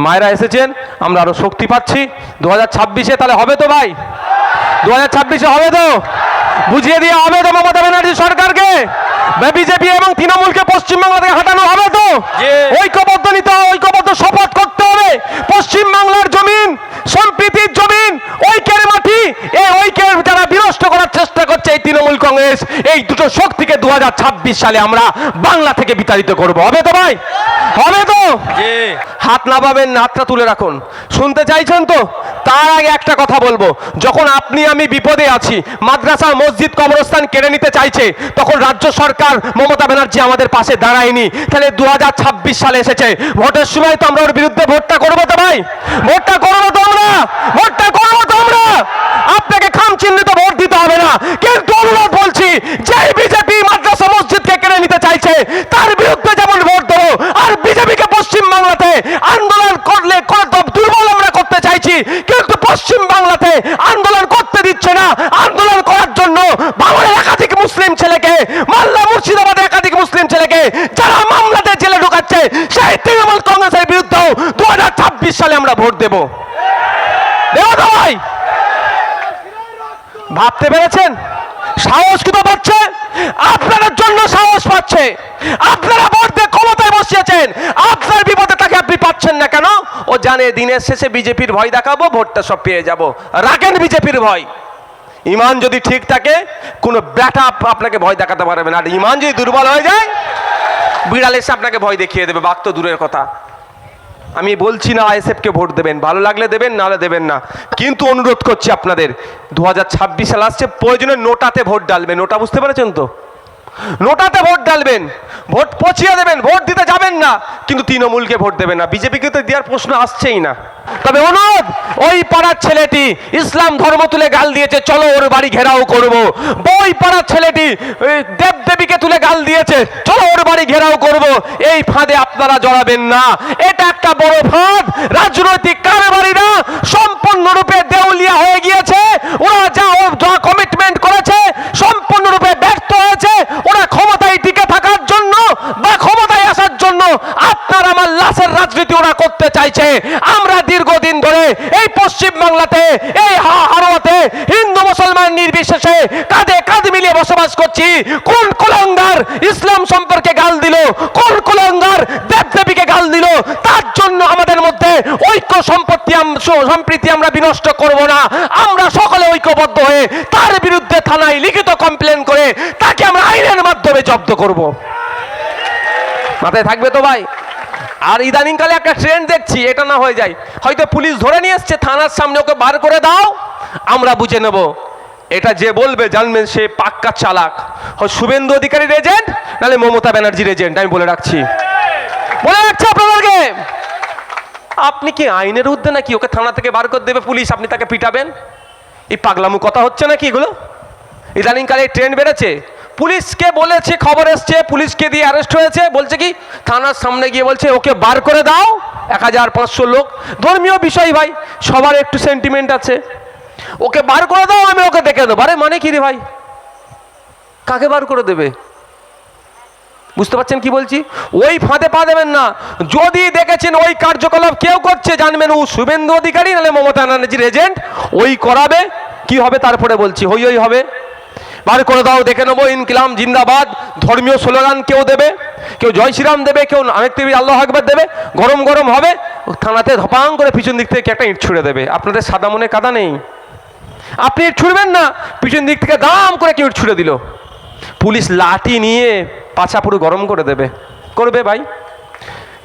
মায়েরা এসেছেন, আমরা আরো শক্তি পাচ্ছি। 2026-এ তাহলে হবে তো ভাই? 2026-এ হবে তো? বুঝিয়ে দিয়ে হবে তো মমতা ব্যানার্জি সরকারকে? বিজেপি এবং তৃণমূলকে পশ্চিমবাংলা থেকে হাঁটানো হবে তো? ঐক্যবদ্ধ নিতে হবে, ঐক্যবদ্ধ শপথ করতে হবে। পশ্চিমবাংলার জমিন সম্প্রীতির জমিন, ঐক্যের মাটি, এই ঐক্যের যারা বিনষ্ট করার চেষ্টা করছে এই তৃণমূল কংগ্রেস, এই দুটো শক্তিকে 2026 সালে আমরা বাংলা থেকে বিতাড়িত করব। হবে তো ভাই? হবে তো? হাত নামাবেন না, হাতটা তুলে রাখুন। শুনতে চাইছেন তো? তার আগে একটা কথা বলবো, যখন আপনি আমি বিপদে আছি, মাদ্রাসা মসজিদ কবরস্থান কেড়ে নিতে চাইছে, তখন রাজ্য সরকার মমতা ব্যানার্জি আমাদের পাশে দাঁড়ায়নি। তাহলে 2026 সালে এসেছে, ভোটের সময় তো আমরা ওর বিরুদ্ধে ভোটটা করবো তো ভাই? ভোটটা করবো তো আমরা? ভোটটা করবো তো আমরা? আপনাকে খাম চিহ্নিত ভোট দিতে হবে না, কিন্তু অনুরোধ বলছি, যে বিজেপি মাদ্রাসা মসজিদকে কেড়ে নিতে চাইছে তার বিরুদ্ধে যেমন ভোট দেবো, আর বিজেপিকে পশ্চিম বাংলাতে আন্দোলন করলে দুর্বল আমরা করতে চাইছি, কিন্তু পশ্চিম বাংলাতে আন্দোলন করতে দিচ্ছে না। আন্দোলন করার জন্য বাংলার একাধিক মুসলিম ছেলেকে, মালদা মুর্শিদাবাদের একাধিক মুসলিম ছেলেকে যারা মামলাতে জেলে ঢুকাচ্ছে, সেই তৃণমূল কংগ্রেসের বিরুদ্ধেও 2026 সালে আমরা ভোট দেব। দেবো তো ভাই? ভাবতে পেরেছেন? সাহস কিন্তু পাচ্ছে, আপনাদের জন্য সাহস পাচ্ছে। আপনারা ভোট দিয়ে ক্ষমতায় বসিয়েছেন, আপনার বিপদে তাকে আপনি পাচ্ছেন না কেন? ও জানে দিনের শেষে বিজেপির ভয় দেখাবো, ভোটটা সব পেয়ে যাব। রাখেন বিজেপির ভয়। ইমান যদি ঠিক থাকে, কোনো ব্যাটা আপনাকে ভয় দেখাতে পারবে না। আর ইমান যদি দুর্বল হয়ে যায়, বিড়াল এসে আপনাকে ভয় দেখিয়ে দেবে, বাঘ তো দূরের কথা। আমি বলছি না আইএসএফকে ভোট দেবেন, ভালো লাগলে দেবেন, নাহলে দেবেন না, কিন্তু অনুরোধ করছি আপনাদের, 2026 সাল আসছে, প্রয়োজনে নোটাতে ভোট ডালবেন। নোটা বুঝতে পেরেছেন তো? নোটাতে ভোট ডালবেন, ভোট পচিয়ে দেবেন, ভোট দিতে যাবেন না, কিন্তু তৃণমূলকে ভোট দেবেন না। বিজেপিকে তো দেওয়ার প্রশ্ন আসছেই না। তবে অনুরোধ, ওই পাড়ার ছেলেটি ইসলাম ধর্ম তুলে গাল দিয়েছে, চলো ওর বাড়ি ঘেরাও করব। ওই পাড়ার ছেলেটি দেবদেবীকে তুলে গাল দিয়েছে, চলো ওর বাড়ি ঘেরাও করব। এই ফাঁদে আপনারা জড়াবেন না, এটা একটা বড় ফাঁদ। রাজনৈতিক কারবারিরা সম্পূর্ণরূপে দেউলিয়া হয়ে গিয়েছে। ওরা যা কমিটমেন্ট করেছে সম্পূর্ণরূপে ব্যর্থ হয়েছে। ওরা ক্ষমতায় টিকে থাকার জন্য বা ক্ষমতায় আসার জন্য আপনার আমার লাশের রাজনীতি ওরা করতে চাইছে। আমরা দীর্ঘদিন ধরে এই পশ্চিম বাংলাতে, এই হারোয়াতে হিন্দু মুসলমান নির্বিশেষে কাঁধে কাঁধ মিলিয়ে বসবাস করছি। কোন কুলাঙ্গার ইসলাম সম্পর্কে গাল দিল, কোন কুলাঙ্গার দেবদেবীকে গাল দিল, তার জন্য আমাদের মধ্যে ঐক্য সম্প্রীতি আমরা বিনষ্ট করব না। আমরা সকলে ঐক্যবদ্ধ হয়ে তার বিরুদ্ধে থানায় লিখিত কমপ্লেন করে তাকে আমরা আইনের মাধ্যমে জব্দ করব। মাথায় থাকবে তো ভাই? আর ইদানিংকালে একটা ট্রেন্ড দেখছি, এটা না হয়ে যায়, হয়তো পুলিশ ধরে নিয়ে এসছে, থানার সামনে ওকে বার করে দাও, আমরা বুঝে নেব। এটা যে বলবে জানবেন সে পাক্কা চালাক, হয় শুভেন্দু অধিকারীর এজেন্ট, নাহলে মমতা ব্যানার্জির এজেন্ট। আমি বলে রাখছি আপনাদেরকে। আপনি কি আইনের ঊর্ধ্বে নাকি? ওকে থানা থেকে বার করে দেবে পুলিশ, আপনি তাকে পিটাবেন? এই পাগলামু কথা হচ্ছে নাকি এগুলো? ইদানিংকালে ট্রেন্ড বেড়েছে। পুলিশকে বলেছে, খবর এসছে, পুলিশকে দিয়ে অ্যারেস্ট হয়েছে, বলছে কি থানার সামনে গিয়ে বলছে ওকে বার করে দাও। 1500 লোক, ধর্মীয় বিষয় ভাই, সবার একটু সেন্টিমেন্ট আছে, ওকে বার করে দাও, আমি ওকে দেখে দেবো। আরে মানে কি রে ভাই? কাকে বার করে দেবে? বুঝতে পারছেন কি বলছি? ওই ফাঁদে পা দেবেন না। যদি দেখেছেন ওই কার্যকলাপ কেউ করছে, জানবেন ও শুভেন্দু অধিকারী নাহলে মমতা ব্যানার্জির এজেন্ট। ওই করাবে, কি হবে তারপরে বলছি, হই হই হবে। বার করে দাও, দেখে নেবো। ইনকিলাম জিন্দাবাদ ধর্মীয় স্লোগান কেউ দেবে, কেউ জয় শ্রীরাম দেবে, কেউ অনেক টিভি আল্লাহ আকবার দেবে। গরম গরম হবে, থানাতে ধপাং করে পিছন দিক থেকে একটা ইট ছুঁড়ে দেবে। আপনাদের সাদা মনে কাদা নেই, আপনি ইট ছুঁড়বেন না, পিছন দিক থেকে দাম করে কেউ ইট ছুঁড়ে দিল, পুলিশ লাঠি নিয়ে পাছা পুরো গরম করে দেবে, করবে ভাই।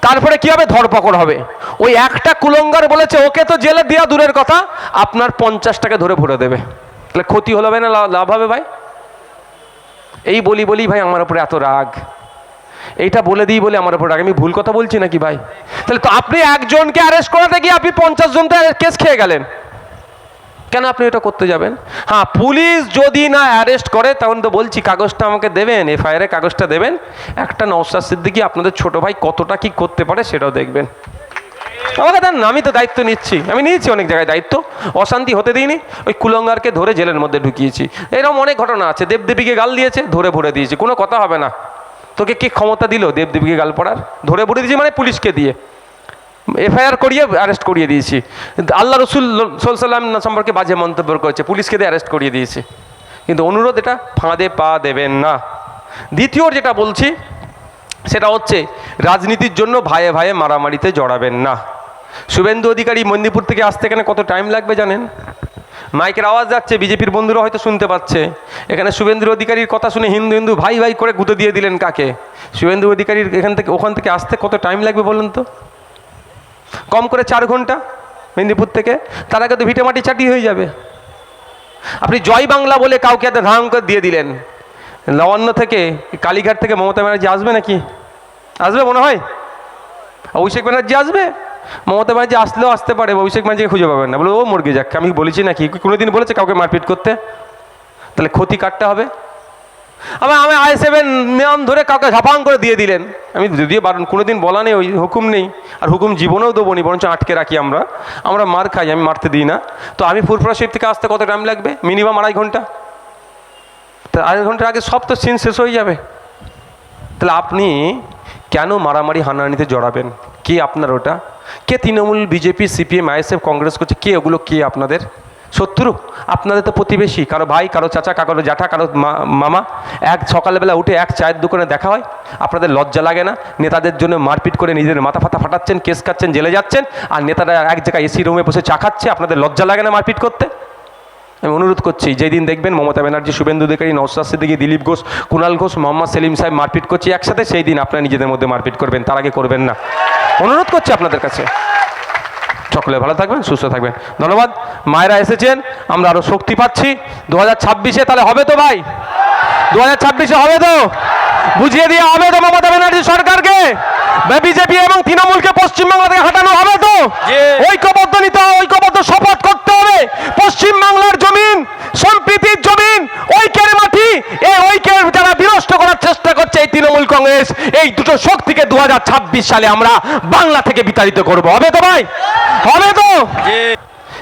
তারপরে কি হবে? ধরপকড় হবে। ওই একটা কুলঙ্গার বলেছে ওকে তো জেলে দেওয়া দূরের কথা, আপনার 50টাকে ধরে ভরে দেবে। তাহলে ক্ষতি হলো ভাই না লাভ হবে ভাই? এই বলি ভাই আমার উপরে এত রাগ, এইটা বলে দিই বলে আমার উপর রাগ। আমি ভুল কথা বলছি নাকি ভাই? তাহলে তো আপনি একজনকে অ্যারেস্ট করাতে গিয়ে আপনি 50 জনকে কেস খেয়ে গেলেন, কেন আপনি এটা করতে যাবেন? হ্যাঁ, পুলিশ যদি না অ্যারেস্ট করে তখন তো বলছি কাগজটা আমাকে দেবেন, এফআইআর কাগজটা দেবেন। একটা নওশাদ সিদ্দিকী আপনাদের ছোট ভাই কতটা কি করতে পারে সেটাও দেখবেন। আমাকে দেন না, আমি তো দায়িত্ব নিচ্ছি, আমি নিয়েছি অনেক জায়গায় দায়িত্ব, অশান্তি হতে দিইনি। ওই কুলঙ্গারকে ধরে জেলের মধ্যে ঢুকিয়েছি, এরকম অনেক ঘটনা আছে। দেবদেবীকে গাল দিয়েছে, ধরে ভরে দিয়েছি, কোনো কথা হবে না। তোকে কে ক্ষমতা দিল দেবদেবীকে গাল পড়ার? ধরে ভরে দিয়েছি মানে পুলিশকে দিয়ে। এফআইআর করিয়ে অ্যারেস্ট করিয়ে দিয়েছি। আল্লাহ রসুল সাল্লাম সম্পর্কে বাজে মন্তব্য করেছে, পুলিশকে দিয়ে অ্যারেস্ট করিয়ে দিয়েছি। কিন্তু অনুরোধ, এটা ফাঁদে পা দেবেন না। দ্বিতীয় যেটা বলছি সেটা হচ্ছে রাজনীতির জন্য ভাইয়ে ভাইয়ে মারামারিতে জড়াবেন না। শুভেন্দু অধিকারী মেদিনীপুর থেকে আসতে এখানে কত টাইম লাগবে জানেন? মাইকের আওয়াজ যাচ্ছে, বিজেপির বন্ধুরা হয়তো শুনতে পাচ্ছে। এখানে শুভেন্দু অধিকারীর কথা শুনে হিন্দু হিন্দু ভাই ভাই করে গুঁতো দিয়ে দিলেন কাকে? শুভেন্দু অধিকারীর ওখান থেকে আসতে কত টাইম লাগবে বলুন তো? কম করে 4 ঘন্টা মেদিনীপুর থেকে। তার আগে তো ভিটে মাটি চাটি হয়ে যাবে। আপনি জয় বাংলা বলে কাউকে এত ধাং করে দিয়ে দিলেন। লাবণ্য থেকে, কালীঘাট থেকে মমতা ব্যানার্জি আসবে নাকি? আসবে মনে হয়? অভিষেক ব্যানার্জি আসবে? মমতা ব্যানার্জি আসলেও আসতে পারে, অভিষেক ব্যানার্জিকে খুঁজে পাবেন না, বলে ও মর্গে যাক। আমি বলেছি নাকি কোনোদিন বলেছে কাউকে মারপিট করতে? তাহলে ক্ষতি কাটতে হবে। আবার আমি I7 নাম ধরে কাউকে ঝাপাং করে দিয়ে দিলেন। আমি যদিও কোনোদিন বলা নেই, ওই হুকুম নেই, আর হুকুম জীবনেও দেবো নি, বরঞ্চ আটকে রাখি। আমরা মার খাই, আমি মারতে দিই না। তো আমি ফুরফুরা শরীফ থেকে আসতে কত টাইম লাগবে? মিনিমাম 2.5 ঘন্টা। তা 2.5 ঘন্টার আগে সব তো সিন শেষ হয়ে যাবে। তাহলে আপনি কেন মারামারি হানাহানিতে জড়াবেন? কে আপনার ওটা? কে Trinamool, BJP, CPM, ISF, Congress করছে? কে ওগুলো? কে আপনাদের শত্রু? আপনাদের তো প্রতিবেশী, কারো ভাই, কারো চাচা, কারো জ্যাঠা, কারো মামা। সকালবেলা উঠে এক চায়ের দোকানে দেখা হয়। আপনাদের লজ্জা লাগে না? নেতাদের জন্য মারপিট করে নিজেদের মাথা ফাতা ফাটাচ্ছেন, কেস খাচ্ছেন, জেলে যাচ্ছেন, আর নেতারা এক জায়গায় এসি রুমে বসে চা খাচ্ছে। আপনাদের লজ্জা লাগে না মারপিট করতে? আমি অনুরোধ করছি, যেই দিন দেখবেন মমতা ব্যানার্জি, শুভেন্দু অধিকারী, নওশাদ সিদ্দিকী, দিলীপ ঘোষ, কুণাল ঘোষ, মোহাম্মদ সেলিম সাহেব মারপিট করছি একসাথে, সেই দিন আপনারা নিজেদের মধ্যে মারপিট করবেন, তার আগে করবেন না। অনুরোধ করছি আপনাদের কাছে। সকলে ভালো থাকবেন, সুস্থ থাকবেন। ধন্যবাদ। মায়েরা এসেছেন, আমরা আরও শক্তি পাচ্ছি। 2026-এ তাহলে হবে তো ভাই? 2026-এ হবে তো? বুঝিয়ে দিয়ে হবে তো মমতা ব্যানার্জি সরকারকে? বিজেপি এবং তৃণমূলকে পশ্চিমবাংলা থেকে হাঁটানো হবে তো? ঐক্যবদ্ধ নিতে হবে, ঐক্যবদ্ধ শপথ করতে হবে। পশ্চিমবাংলার জমিন সম্প্রীতির জমিন, ঐক্যের মাটি। এই ঐক্যের যারা বিনষ্ট করার চেষ্টা করছে এই তৃণমূল কংগ্রেস, এই দুটো শক্তিকে 2026 সালে আমরা বাংলা থেকে বিতাড়িত করব। হবে তো ভাই? হবে তো?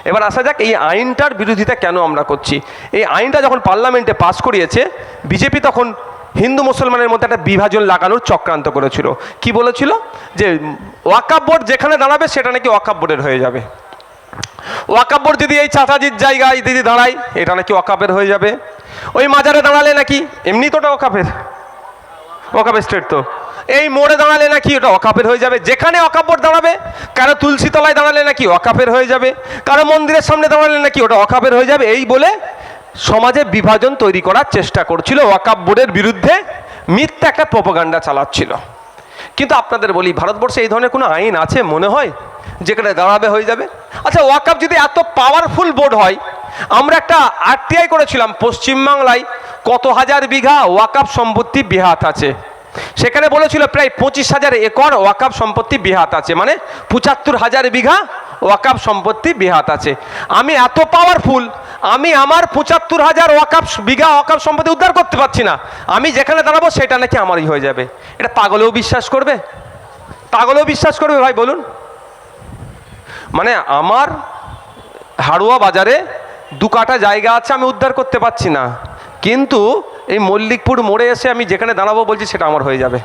এবার আসা যাক এই আইনটার বিরোধিতা কেন আমরা করছি। এই আইনটা যখন পার্লামেন্টে পাস করিয়েছে বিজেপি, তখন হিন্দু মুসলমানের মধ্যে একটা বিভাজন লাগানোর চক্রান্ত করেছিল। কি বলেছিল? যে ওয়াকফ বোর্ড যেখানে দাঁড়াবে সেটা নাকি ওয়াকফ বোর্ডের হয়ে যাবে। ওয়াকফ বোর্ড যদি এই চাচাজির জায়গায় দিদি দাঁড়ায়, এটা নাকি ওয়াকফের হয়ে যাবে। ওই মাজারে দাঁড়ালে নাকি, এমনি তো ওটা ওয়াকফের স্টেট, তো এই মোড়ে দাঁড়ালে নাকি ওটা ওয়াকফের হয়ে যাবে। যেখানে ওয়াকফ বোর্ড দাঁড়াবে, কারো তুলসী তলায় দাঁড়ালে নাকি ওয়াকফের হয়ে যাবে, কারো মন্দিরের সামনে দাঁড়ালে নাকি ওটা ওয়াকফের হয়ে যাবে। এই বলে সমাজে বিভাজন তৈরি করার চেষ্টা করছিল, ওয়াকফ বোর্ডের বিরুদ্ধে মিথ্যা একটা প্রোপাগান্ডা চালাচ্ছিল। কিন্তু আপনাদের বলি, ভারতবর্ষে এই ধরনের কোনো আইন আছে মনে হয় যেখানে দাঁড়াবে হয়ে যাবে? আচ্ছা, ওয়াকফ যদি এত পাওয়ারফুল বোর্ড হয়, আমরা একটা RTI করেছিলাম, পশ্চিমবাংলায় কত হাজার বিঘা ওয়াকফ সম্পত্তি বেহাত আছে। সেখানে বলেছিল প্রায় 25,000 একর ওয়াকফ সম্পত্তি বেহাত আছে, মানে 75,000 বিঘা ওয়াকফ সম্পত্তি বেহাত আছে। আমি এত পাওয়ারফুল, আমি আমার 75,000 বিঘা ওয়াকফ সম্পত্তি উদ্ধার করতে পারছি না, আমি যেখানে দাঁড়াবো সেটা নাকি আমারই হয়ে যাবে। এটা পাগলেও বিশ্বাস করবে? পাগলেও বিশ্বাস করবে ভাই বলুন? মানে আমার হাড়ুয়া বাজারে 2 কাঠা জায়গা আছে, আমি উদ্ধার করতে পারছি না, কিন্তু এই মল্লিকপুর মোড়ে এসে আমি যেখানে দাঁড়াবো বলছি সেটা আমার হয়ে যাবে।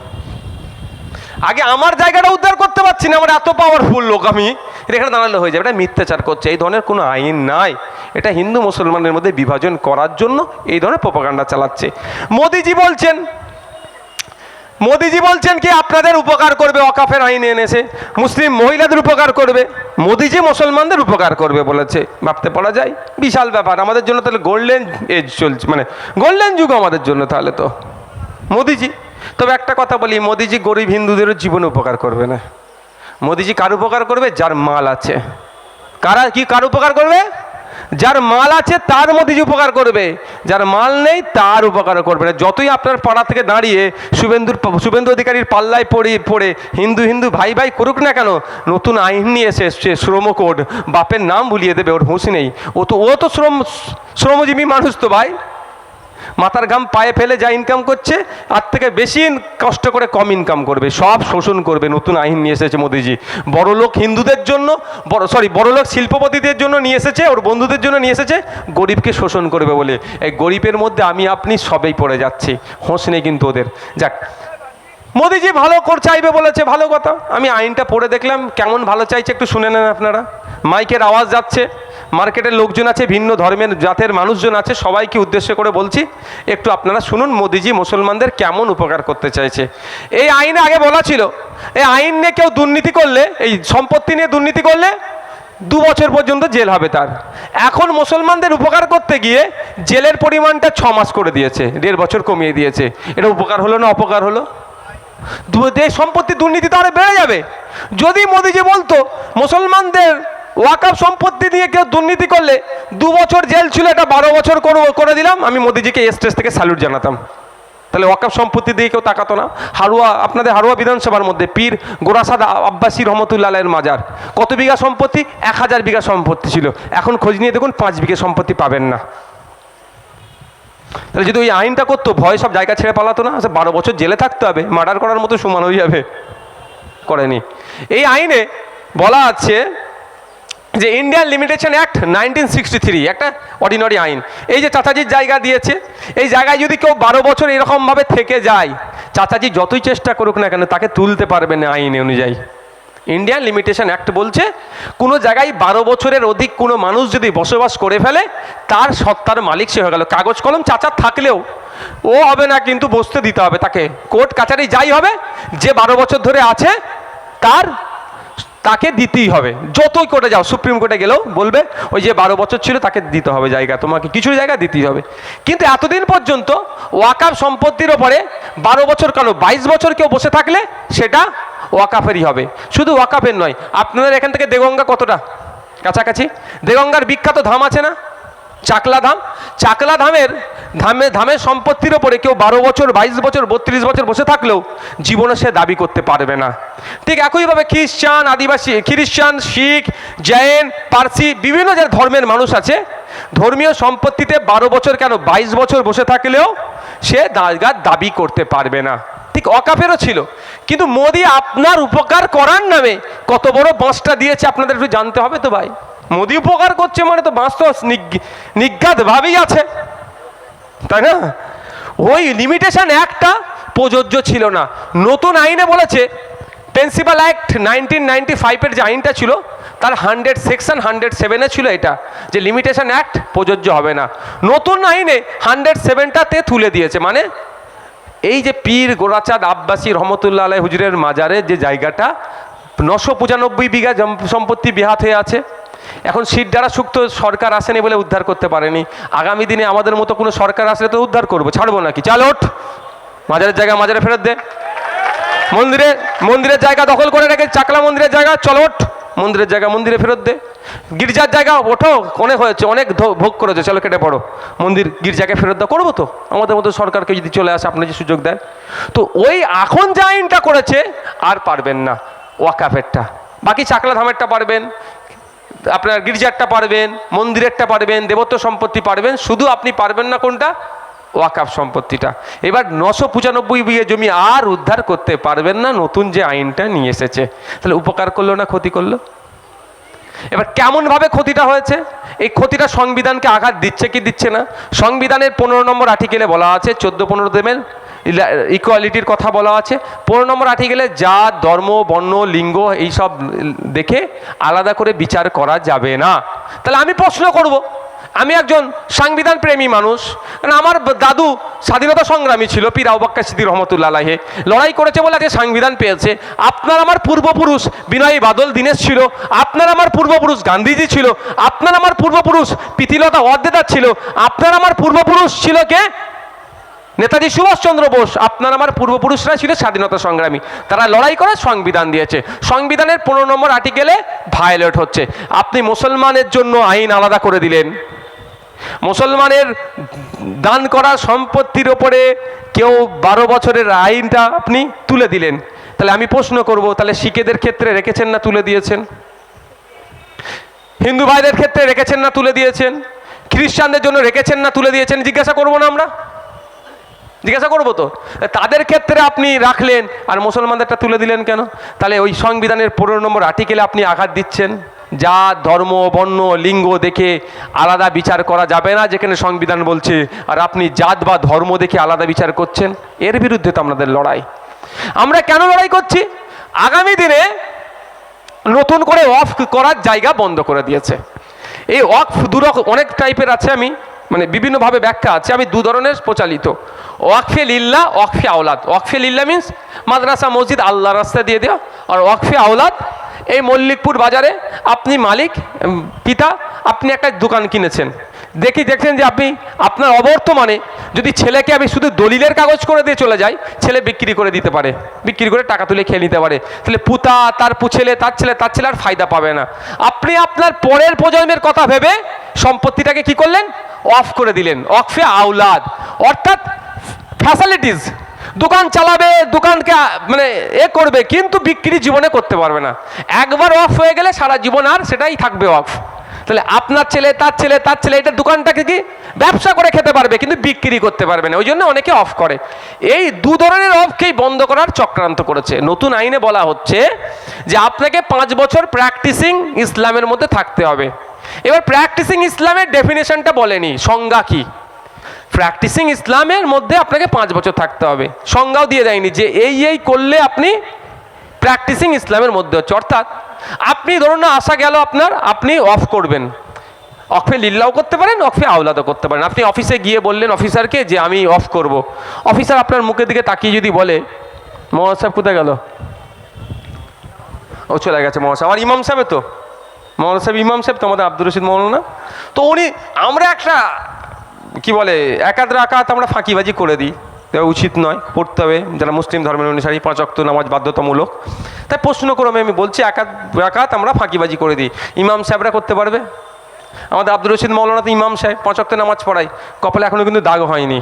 আগে আমার জায়গাটা উদ্ধার করতে পারছি না, আমার এত পাওয়ারফুল লোক, আমি এখানে দাঁড়ালে হয়ে যাবে। এটা মিথ্যাচার করছে। এই ধরনের কোনো আইন নাই। এটা হিন্দু মুসলমানের মধ্যে বিভাজন করার জন্য এই ধরনের প্রোপাগান্ডা চালাচ্ছে। মোদিজি বলছেন কি আপনাদের উপকার করবে, ওয়াকফের আইন এনেছে, মুসলিম মহিলাদের উপকার করবে। মোদিজি মুসলমানদের উপকার করবে বলেছে, ভাবতে পারা যায়? বিশাল ব্যাপার আমাদের জন্য। তাহলে গোল্ডেন এজ চলছে, মানে গোল্ডেন যুগ আমাদের জন্য তাহলে তো মোদিজি। তবে একটা কথা বলি, মোদিজি গরিব হিন্দুদেরও জীবনে উপকার করবে না। মোদিজি কার উপকার করবে? যার মাল আছে। কার উপকার করবে? যার মাল আছে তার মোদিজি উপকার করবে, যার মাল নেই তার উপকার করবে না। যতই আপনার পাড়া থেকে দাঁড়িয়ে শুভেন্দু অধিকারীর পাল্লায় পড়ে হিন্দু ভাই ভাই করুক না কেন, নতুন আইন নিয়ে এসে শ্রম কোড, বাপের নাম ভুলিয়ে দেবে, ওর হুঁশ নেই। ও তো শ্রমজীবী মানুষ তো ভাই, মাথার ঘাম পায়ে ফেলে যা ইনকাম করছে আর থেকে বেশি কষ্ট করে কম ইনকাম করবে, সব শোষণ করবে। নতুন আইন নিয়ে এসেছে মোদিজি, বড়লোক হিন্দুদের জন্য, বড়লোক শিল্পপতিদের জন্য নিয়ে এসেছে, ওর বন্ধুদের জন্য নিয়ে এসেছে, গরিবকে শোষণ করবে বলে। এই গরিবের মধ্যে আমি আপনি সবেই পড়ে যাচ্ছি, হোঁশ নেই কিন্তু ওদের। যাক, মোদিজি ভালো চাইবে বলেছে, ভালো কথা। আমি আইনটা পড়ে দেখলাম, কেমন ভালো চাইছে একটু শুনে নেন আপনারা। মাইকের আওয়াজ যাচ্ছে, মার্কেটের লোকজন আছে, ভিন্ন ধর্মের জাতের মানুষজন আছে, সবাইকে উদ্দেশ্য করে বলছি, একটু আপনারা শুনুন মোদিজি মুসলমানদের কেমন উপকার করতে চাইছে। এই আইনে আগে বলা ছিল, এই আইন নিয়ে কেউ দুর্নীতি করলে, এই সম্পত্তি নিয়ে দুর্নীতি করলে 2 বছর পর্যন্ত জেল হবে তার। এখন মুসলমানদের উপকার করতে গিয়ে জেলের পরিমাণটা 6 মাস করে দিয়েছে, 1.5 বছর কমিয়ে দিয়েছে। এটা উপকার হলো না অপকার হলো? সম্পত্তি দুর্নীতি তো আরো বেড়ে যাবে। যদি মোদিজি বলতো মুসলমানদের ওয়াকফ সম্পত্তি দিয়ে কেউ দুর্নীতি করলে 2 বছর জেল ছিল, এটা 12 বছর করে দিলাম, আমি মোদিজিকে এই স্টেজ থেকে স্যালুট জানাতাম। তাহলে ওয়াকফ সম্পত্তি দিয়ে কেউ তাকাতো না। আপনাদের হারুয়া বিধানসভার মধ্যে পীর গোরাসাদ আব্বাসী রহমতুল্লাহ আলাইহির মাজার, কত বিঘা সম্পত্তি? 1000 বিঘা সম্পত্তি ছিল। এখন খোঁজ নিয়ে দেখুন 5 বিঘা সম্পত্তি পাবেন না। তাহলে যদি ওই আইনটা করতো, ভয় সব জায়গা ছেড়ে পালাতো না, 12 বছর জেলে থাকতে হবে, মার্ডার করার মতো সমান হয়ে যাবে। করেনি। এই আইনে বলা আছে যে ইন্ডিয়ান লিমিটেশন অ্যাক্ট 1963 একটা অর্ডিনারি আইন। এই যে চাচাজির জায়গা দিয়েছে, এই জায়গায় যদি কেউ 12 বছর এরকমভাবে থেকে যায়, চাচাজি যতই চেষ্টা করুক না কেন তাকে তুলতে পারবে না আইন অনুযায়ী। ইন্ডিয়ান লিমিটেশন অ্যাক্ট বলছে কোনো জায়গায় 12 বছরের অধিক কোনো মানুষ যদি বসবাস করে ফেলে, তার সত্তার মালিক সে হয়ে গেল। কাগজ কলম চাচার থাকলেও ও হবে না, কিন্তু বসতে দিতে হবে তাকে। কোর্ট কাছারি যাই হবে, যে 12 বছর ধরে আছে তাকে দিতেই হবে। যতই কোর্টে যাও, সুপ্রিম কোর্টে গেলেও বলবে ওই যে 12 বছর ছিল তাকে দিতে হবে জায়গা, তোমাকে কিছু জায়গা দিতেই হবে। কিন্তু এতদিন পর্যন্ত ওয়াকফ সম্পত্তির ওপরে 12 বছর কেন 22 বছর কেউ বসে থাকলে সেটা ওয়াকফেরই হবে। শুধু ওয়াকফের নয়, আপনাদের এখান থেকে দেগঙ্গা কতটা কাছাকাছি? দেগঙ্গার বিখ্যাত ধাম আছে না, চাকলা ধাম। চাকলা ধামের সম্পত্তির ওপরে কেউ 12 বছর 22 বছর 32 বছর বসে থাকলেও জীবনে সে দাবি করতে পারবে না। ঠিক একইভাবে খ্রিস্টান, আদিবাসী, খ্রিস্টান, শিখ, জৈন, পার্সি, বিভিন্ন যে ধর্মের মানুষ আছে, ধর্মীয় সম্পত্তিতে 12 বছর কেন 22 বছর বসে থাকলেও সে দাবি করতে পারবে না। ঠিক ওয়াকফেরও ছিল। কিন্তু মোদি আপনার উপকার করার নামে কত বড় বাঁশটা দিয়েছে আপনাদের একটু জানতে হবে তো ভাই। মোদি উপকার করছে মানে তো বাঁশ তো নিজ্ঞাত ভাবেই আছে, তাই না? ওই লিমিটেশন একটা প্রযোজ্য ছিল না। নতুন আইনে বলেছে, প্রিন্সিপাল অ্যাক্ট 1995-এর যে আইনটা ছিল তার 100 সেকশন 107-এ ছিল এটা, যে লিমিটেশন অ্যাক্ট প্রযোজ্য হবে না। নতুন আইনে 107টাতে তুলে দিয়েছে। মানে এই যে পীর গোরাচাঁদ আব্বাসী রহমতুল্লাহ আলাইহি হুজুরের মাজারে যে জায়গাটা 995 বিঘা সম্পত্তি বেহাত হয়ে আছে, এখন সিট দ্বারা সুক্ত সরকার আসেনি বলে উদ্ধার করতে পারেনি। আগামী দিনে আমাদের মতো কোনো সরকার আসলে তো উদ্ধার করবো, ছাড়বো নাকি? চাল ওঠ, মাজারের জায়গা মাজারে ফেরত দে। মন্দিরের জায়গা দখল করে রেখে, চাকলা মন্দিরের জায়গা চল ওঠ, মন্দিরের জায়গা মন্দিরে ফেরত দে। গির্জার জায়গা ওঠো, অনেক হয়েছে, অনেক ভোগ করেছে, চলো কেটে পড়ো, মন্দির গির্জাকে ফেরত দাও। করবো তো, আমাদের মতো সরকারকে যদি চলে আসে, আপনি যে সুযোগ দেন। তো ওই এখন যে আইনটা করেছে আর পারবেন না ওয়াকফেরটা। বাকি চাকলা ধামেরটা পারবেন, আপনার গির্জারটা পারবেন, মন্দিরেরটা পারবেন, দেবত্ব সম্পত্তি পারবেন, শুধু আপনি পারবেন না কোনটা? ওয়াকফ সম্পত্তিটা। এবার 995 বিঘে জমি আর উদ্ধার করতে পারবেন না নতুন যে আইনটা নিয়ে এসেছে। তাহলে উপকার করলো না ক্ষতি করলো? এবার কেমনভাবে ক্ষতিটা হয়েছে? এই ক্ষতিটা সংবিধানকে আঘাত দিচ্ছে কি দিচ্ছে না? সংবিধানের 15 নম্বর আর্টিকেলে বলা আছে, 14-15 দেবেন, ইকুয়ালিটির কথা বলা আছে। 15 নম্বর আর্টিকেলে জাত, ধর্ম, বর্ণ, লিঙ্গ এইসব দেখে আলাদা করে বিচার করা যাবে না। তাহলে আমি প্রশ্ন করব, আমি একজন সংবিধান প্রেমী মানুষ, কারণ আমার দাদু স্বাধীনতা সংগ্রামী ছিল, পীর আবু বকর সিদ্দিক রহমতুল্লাহ আলাইহি, লড়াই করেছে বলে আজকে সংবিধান পেয়েছে। আপনার আমার পূর্বপুরুষ বিনয়ী বাদল দীনেশ ছিল, আপনার আমার পূর্বপুরুষ গান্ধীজি ছিল, আপনার আমার পূর্বপুরুষ প্রীতিলতা ওয়াদ্দেদার ছিল, আপনার আমার পূর্বপুরুষ ছিল কে? নেতাজি সুভাষচন্দ্র বোস। আপনার আমার পূর্বপুরুষরা ছিল স্বাধীনতা সংগ্রামী, তারা লড়াই করে সংবিধান দিয়েছে। সংবিধানের 15 নম্বর আর্টিকেলে ভায়োলেট হচ্ছে। আপনি মুসলমানের জন্য আইন আলাদা করে দিলেন, মুসলমানের দান করা সম্পত্তির ওপরে কেউ 12 বছরের আইনটা আপনি তুলে দিলেন। তাহলে আমি প্রশ্ন করব, তাহলে শিখেদের ক্ষেত্রে রেখেছেন না তুলে দিয়েছেন? হিন্দু ভাইদের ক্ষেত্রে রেখেছেন না তুলে দিয়েছেন? খ্রিস্টানদের জন্য রেখেছেন না তুলে দিয়েছেন? জিজ্ঞাসা করবো না আমরা? জিজ্ঞাসা করবো তো। তাদের ক্ষেত্রে আপনি রাখলেন আর মুসলমানদেরটা তুলে দিলেন কেন? তাহলে ওই সংবিধানের 15 নম্বর আর্টিকেলে আপনি আঘাত দিচ্ছেন। জাত, ধর্ম, বর্ণ, লিঙ্গ দেখে আলাদা বিচার করা যাবে না যেখানে সংবিধান বলছে, আর আপনি জাত বা ধর্ম দেখে আলাদা বিচার করছেন। এর বিরুদ্ধে তো আমাদের লড়াই। আমরা কেন লড়াই করছি? আগামী দিনে নতুন করে ওয়াকফ করার জায়গা বন্ধ করে দিয়েছে। এই ওয়াকফ অনেক টাইপের আছে, আমি মানে বিভিন্নভাবে ব্যাখ্যা আছে, আমি দু ধরনের প্রচালিত। ওয়াকফে লিল্লাহ, ওয়াকফে আওলাদ। ওয়াকফে লিল্লাহ মিন্স মাদ্রাসা মসজিদ আল্লাহর রাস্তায় দিয়ে দেওয়া, আর ওয়াকফে আওলাদ এই মল্লিকপুর বাজারে আপনি মালিক পিতা, আপনি একটা দোকান কিনেছেন, দেখছেন যে আপনি আপনার অবর্তমানে যদি ছেলেকে আমি শুধু দলিলের কাগজ করে দিয়ে চলে যাই, ছেলে বিক্রি করে দিতে পারে, বিক্রি করে টাকা তুলে খেয়ে নিতে পারে, তাহলে পুতা তার ছেলে তার ছেলে তার ছেলে আর ফায়দা পাবে না। আপনি আপনার পরের প্রজন্মের কথা ভেবে সম্পত্তিটাকে কি করলেন? অফ করে দিলেন। ওয়াকফে আওলাদ অর্থাৎ ফ্যাসিলিটিস, দোকান চালাবে, দোকানকে মানে করবে, কিন্তু বিক্রি জীবনে করতে পারবে না। একবার অফ হয়ে গেলে সারা জীবন আর সেটাই থাকবে অফ। তাহলে আপনার ছেলে তার ছেলে তার ছেলে এটা দোকানটাকে কি ব্যবসা করে খেতে পারবে, কিন্তু বিক্রি করতে পারবে না, ওই জন্য অনেকে অফ করে। এই দু ধরনের অফকেই বন্ধ করার চক্রান্ত করেছে। নতুন আইনে বলা হচ্ছে যে আপনাকে 5 বছর প্র্যাকটিসিং ইসলামের মধ্যে থাকতে হবে। এবার প্র্যাকটিসিং ইসলামের ডেফিনেশনটা বলেনি, সংজ্ঞা কি। প্র্যাকটিসিং ইসলামের মধ্যে আপনাকে 5 বছর থাকতে হবে, সংজ্ঞাও দিয়ে দেয়নি যে এই করলে আপনি প্র্যাকটিসিং ইসলামের মধ্যে হচ্ছে। অর্থাৎ আপনি ধরুন না আসা গেল আপনার, আপনি অফ করবেন, ওয়াকফে লিল্লাহও করতে পারেন, ওয়াকফে আওলাদও করতে পারেন। আপনি অফিসে গিয়ে বললেন অফিসারকে যে আমি অফ করব, অফিসার আপনার মুখের দিকে তাকিয়ে যদি বলে মৌলানা সাহেব কোথায় গেল, ও চলে গেছে মৌলানা সাহেব, আমার ইমাম সাহেব তো মৌলানা সাহেব, ইমাম সাহেব তো আমাদের আব্দুর রশিদ মৌলানা, তো উনি আমরা একটা কি বলে একাদ রাকাত আমরা ফাঁকিবাজি করে দিই, উচিত নয়, পড়তে হবে যারা মুসলিম ধর্মের অনুসারী, 5 ওয়াক্ত নামাজ বাধ্যতামূলক। তাই প্রশ্নক্রমে আমি বলছি একাদ রাকাত আমরা ফাঁকিবাজি করে দিই, ইমাম সাহেবরা করতে পারবে? আমাদের আব্দুর রশিদ মৌলানা তো ইমাম সাহেব, 5 ওয়াক্ত নামাজ পড়ায়, কপালে এখনও কিন্তু দাগ হয়নি।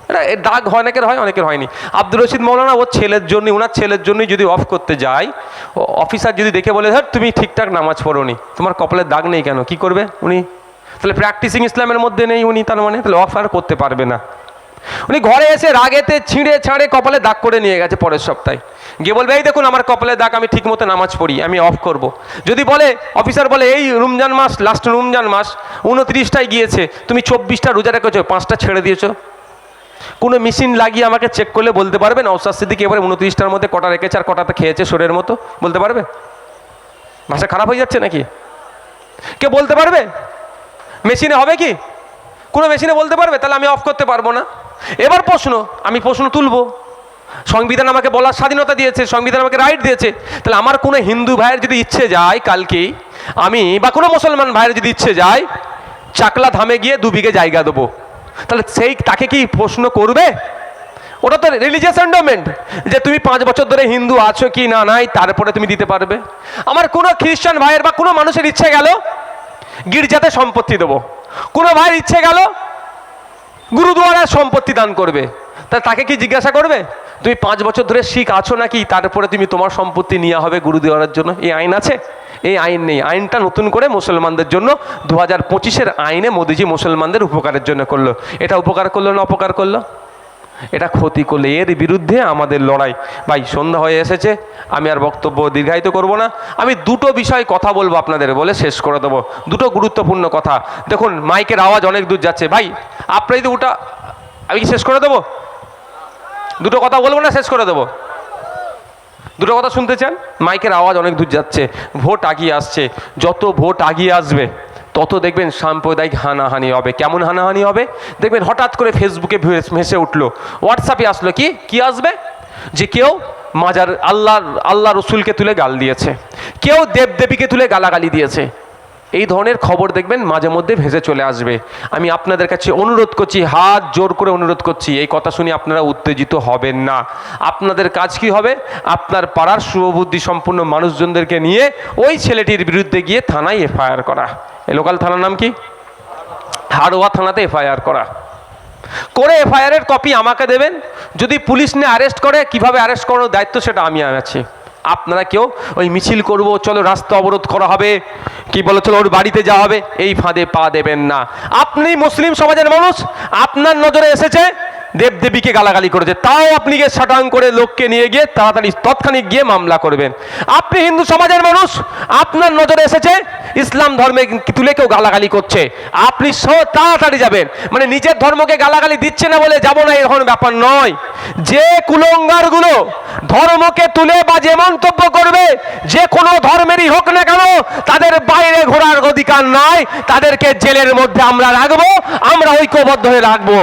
এটা দাগ হয়, অনেকের হয় অনেকের হয়নি। আব্দুর রশিদ মৌলানা ওর ছেলের জন্যই, ওনার ছেলের জন্যই যদি অফ করতে যায়, অফিসার যদি দেখে বলে ধর তুমি ঠিকঠাক নামাজ পড়োনি, তোমার কপালের দাগ নেই কেন, কি করবে উনি? তাহলে প্র্যাকটিসিং ইসলামের মধ্যে নেই উনি, তার মানে তাহলে অফ আর করতে পারবে না। উনি ঘরে এসে রাগেতে ছিঁড়ে ছাড়ে কপালে দাগ করে নিয়ে গেছে, পরের সপ্তাহে গিয়ে বলবে এই দেখুন আমার কপালে দাগ, আমি ঠিক মতো নামাজ পড়ি, আমি অফ করব। যদি বলে অফিসার বলে এই রমজান মাস, লাস্ট রমজান মাস 29টায় গিয়েছে, তুমি 24টা রোজা রেখেছো, 5টা ছেড়ে দিয়েছো, কোনো মেশিন লাগিয়ে আমাকে চেক করলে বলতে পারবে নওশাদ সিদ্দিকী এবারে 29টার মধ্যে কটা রেখেছে আর কটাতে খেয়েছে সোরের মতো, বলতে পারবে? ভাষা খারাপ হয়ে যাচ্ছে নাকি? কে বলতে পারবে? মেশিনে হবে কি? কোনো মেশিনে বলতে পারবে? তাহলে আমি অফ করতে পারবো না। এবার আমি প্রশ্ন তুলবো, সংবিধান আমাকে বলার স্বাধীনতা দিয়েছে, সংবিধান আমাকে রাইট দিয়েছে, তাহলে আমার কোনো হিন্দু ভাইয়ের যদি ইচ্ছে যায় কালকেই আমি, বা কোনো মুসলমান ভাইয়ের যদি ইচ্ছে যায় চাকলা ধামে গিয়ে 2 বিঘে জায়গা দেবো, তাহলে তাকে কি প্রশ্ন করবে? ওটা তো রিলিজিয়াস এন্ডোমেন্ট, যে তুমি 5 বছর ধরে হিন্দু আছো কি না নাই তারপরে তুমি দিতে পারবে। আমার কোনো খ্রিস্টান ভাইয়ের বা কোনো মানুষের ইচ্ছে গেল গির্জাতে সম্পত্তি দেবো, কোনো ভাইয়ের ইচ্ছে গেল গুরুদুয়ারার সম্পত্তি দান করবে, তাকে কি জিজ্ঞাসা করবে তুমি 5 বছর ধরে শিখ আছো নাকি, তারপরে তুমি তোমার সম্পত্তি নেওয়া হবে গুরুদুয়ারার জন্য? এই আইন আছে? এই আইন নেই। আইনটা নতুন করে মুসলমানদের জন্য 2025-এর আইনে মোদিজি মুসলমানদের উপকারের জন্য করলো। এটা উপকার করলো না অপকার করলো? এটা ক্ষতি করলে, এর বিরুদ্ধে আমাদের লড়াই। ভাই সন্ধ্যা হয়ে এসেছে, আমি আর বক্তব্য দীর্ঘায়িত করব না। আমি 2টো বিষয় কথা বলবো আপনাদের, বলে শেষ করে দেবো। 2টো গুরুত্বপূর্ণ কথা। দেখুন মাইকের আওয়াজ অনেক দূর যাচ্ছে, ভাই আপনারা যদি ওটা, আমি কি শেষ করে দেবো? 2টো কথা বলবো না শেষ করে দেবো? 2টো কথা শুনতে চান? মাইকের আওয়াজ অনেক দূর যাচ্ছে, ভোট আগিয়ে আসছে, যত ভোট আগিয়ে আসবে তত দেখবেন সাম্প্রদায়িক হানাহানি হবে। কেমন হানাহানি হবে? দেখবেন হঠাৎ করে ফেসবুকে ভেসে উঠলো, হোয়াটসঅ্যাপে আসলো, কি আসবে, যে কেউ মাজার আল্লাহ রসুলকে তুলে গাল দিয়েছে, কেউ দেবদেবীকে তুলে গালাগালি দিয়েছে। এই ধরনের খবর দেখবেন মাঝে মধ্যে ভেসে চলে আসবে। আমি আপনাদের কাছে অনুরোধ করছি, হাত জোর করে অনুরোধ করছি, এই কথা শুনে আপনারা উত্তেজিত হবেন না। আপনাদের কাজ কি হবে? আপনার পাড়ার শুভবুদ্ধি সম্পন্ন মানুষজনদেরকে নিয়ে ওই ছেলেটির বিরুদ্ধে গিয়ে থানায় এফআইআর করা। এই লোকাল থানার নাম কি? হাড়োয়া থানাতে এফআইআর করা। করে এফআইআরের কপি আমাকে দেবেন। যদি পুলিশ নিয়ে অ্যারেস্ট করে, কিভাবে অ্যারেস্ট করার দায়িত্ব সেটা আমি আছি। আপনারা কেউ ওই মিছিল করবো, চলো রাস্তা অবরোধ করা হবে, কি বলো চলো ওর বাড়িতে যাওয়া হবে, এই ফাঁদে পা দেবেন না। আপনি মুসলিম সমাজের মানুষ, আপনার নজরে এসেছে দেবদেবীকে গালাগালি করেছে, তাও আপনি গিয়ে শাটাং করে লোককে নিয়ে গিয়ে তাড়াতাড়ি তৎক্ষণিক গিয়ে মামলা করবেন। আপনি হিন্দু সমাজের মানুষ, আপনার নজরে এসেছে ইসলাম ধর্মে তুলে কেউ গালাগালি করছে, আপনি তাড়াতাড়ি যাবেন। মানে নিজের ধর্মকে গালাগালি দিচ্ছে না বলে যাব না, এরকম ব্যাপার নয়। যে কুলঙ্গারগুলো ধর্মকে তুলে বাজে মন্তব্য করবে, যে কোনো ধর্মেরই হোক না কেন, তাদের বাইরে ঘোরার অধিকার নাই, তাদেরকে জেলের মধ্যে আমরা রাখবো, আমরা ঐক্যবদ্ধ হয়ে রাখবো।